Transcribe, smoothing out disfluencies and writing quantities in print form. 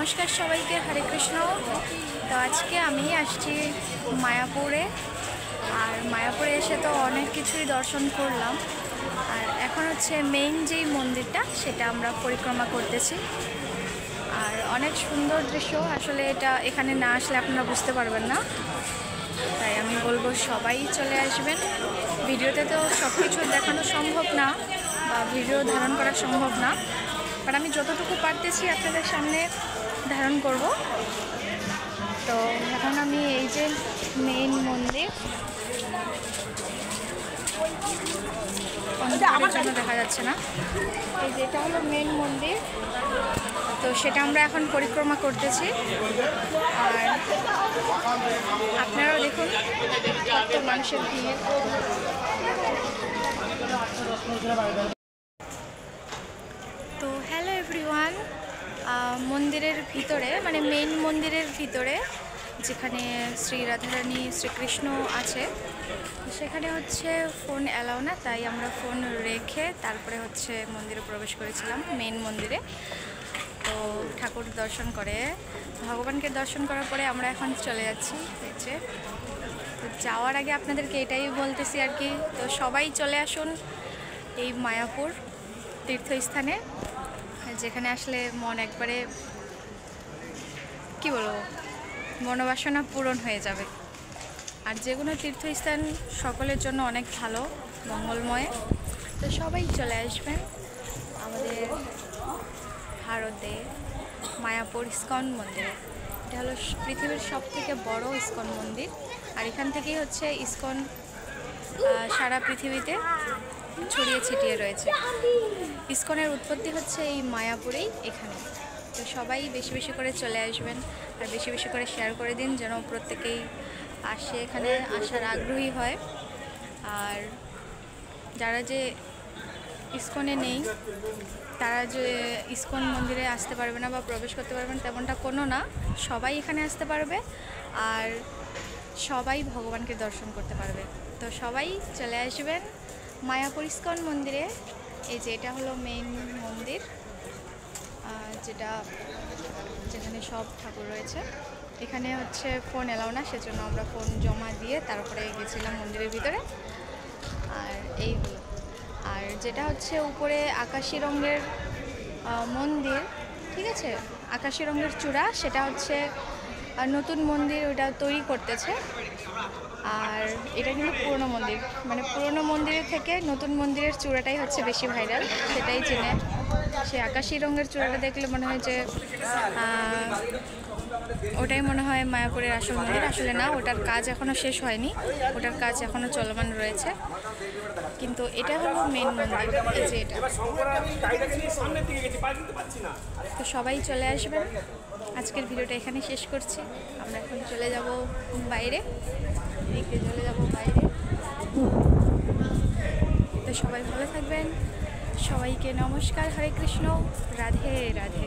নমস্কার সবাইকে, হরে কৃষ্ণ। তো আজকে আমি আসছি মায়াপুরে। আর মায়াপুরে এসে তো অনেক কিছুই দর্শন করলাম। আর এখন হচ্ছে মেইন যেই মন্দিরটা সেটা আমরা পরিক্রমা করতেছি। আর অনেক সুন্দর দৃশ্য, আসলে এটা এখানে না আসলে আপনারা বুঝতে পারবেন না। তাই আমি বলবো সবাই চলে আসবেন। ভিডিওতে তো সব কিছু দেখানো সম্ভব না বা ভিডিও ধারণ করা সম্ভব না, বাট আমি যতটুকু পারতেছি আপনাদের সামনে ধারণ করব। তো এখন আমি এই যে মেইন মন্দির, আমার জন্য দেখা যাচ্ছে না, এই যেটা হলো মেইন মন্দির। তো সেটা আমরা এখন পরিক্রমা করতেছি। আর আপনারাও দেখুন কত মানুষের ভিড়। তো হ্যালো এভরিওয়ান, মন্দিরের ভিতরে মানে মেইন মন্দিরের ভিতরে যেখানে শ্রী রাধারানী শ্রীকৃষ্ণ আছে, সেখানে হচ্ছে ফোন অ্যালাউ না, তাই আমরা ফোন রেখে তারপরে হচ্ছে মন্দিরে প্রবেশ করেছিলাম মেইন মন্দিরে। তো ঠাকুর দর্শন করে, ভগবানকে দর্শন করার পরে আমরা এখন চলে যাচ্ছি হচ্ছে। তো যাওয়ার আগে আপনাদেরকে এটাই বলতেছি আর কি, তো সবাই চলে আসুন এই মায়াপুর তীর্থস্থানে, যেখানে আসলে মন একবারে কি বলবো, মনোবাসনা পূরণ হয়ে যাবে। আর যে কোনো তীর্থস্থান সকলের জন্য অনেক ভালো, মঙ্গলময়। তো সবাই চলে আসবেন আমাদের ভারতে মায়াপুর ইস্কন মন্দিরে। এটা হলো পৃথিবীর সবথেকে বড় ইস্কন মন্দির। আর এখান থেকেই হচ্ছে ইস্কন সারা পৃথিবীতে ছড়িয়ে ছিটিয়ে রয়েছে। ইস্কনের উৎপত্তি হচ্ছে এই মায়াপুরেই, এখানে। তো সবাই বেশি বেশি করে চলে আসবেন আর বেশি বেশি করে শেয়ার করে দিন, যেন প্রত্যেকেই আসে, এখানে আসার আগ্রহী হয়। আর যারা যে ইস্কনে নেই, তারা যে ইস্কন মন্দিরে আসতে পারবে না বা প্রবেশ করতে পারবেন তেমনটা কোনো না, সবাই এখানে আসতে পারবে আর সবাই ভগবানকে দর্শন করতে পারবে। তো সবাই চলে আসবেন মায়াপুর ইস্কন মন্দিরে। এই যে এটা হলো মেইন মন্দির, যেখানে সব ঠাকুর রয়েছে। এখানে হচ্ছে ফোন এলাও না, সেজন্য আমরা ফোন জমা দিয়ে তারপরে গেছিলাম মন্দিরের ভিতরে। আর এইগুলো, আর যেটা হচ্ছে উপরে আকাশি রঙের মন্দির, ঠিক আছে, আকাশি রঙের চূড়া, সেটা হচ্ছে নতুন মন্দির, ওটা তৈরি করতেছে। আর এটা কিন্তু পুরনো মন্দির, মানে পুরনো মন্দিরের থেকে নতুন মন্দিরের চূড়াটাই হচ্ছে বেশি ভাইরাল, সেটাই চেনে। সে আকাশি রঙের চূড়াটা দেখলে মনে হয় যে ওটাই মনে হয় মায়াপুরের আসল মন্দির। আসলে না, ওটার কাজ এখনও শেষ হয়নি, ওটার কাজ এখনও চলমান রয়েছে। কিন্তু এটা হলো মেন মন্দির, এই যে এটা। তো সবাই চলে আসবেন। আজকের ভিডিওটা এখানে শেষ করছি। আমরা এখন চলে যাব বাইরে, চলে যাব বাইরে। তো সবাই ভালো থাকবেন, সবাইকে নমস্কার, হরে কৃষ্ণ, রাধে রাধে।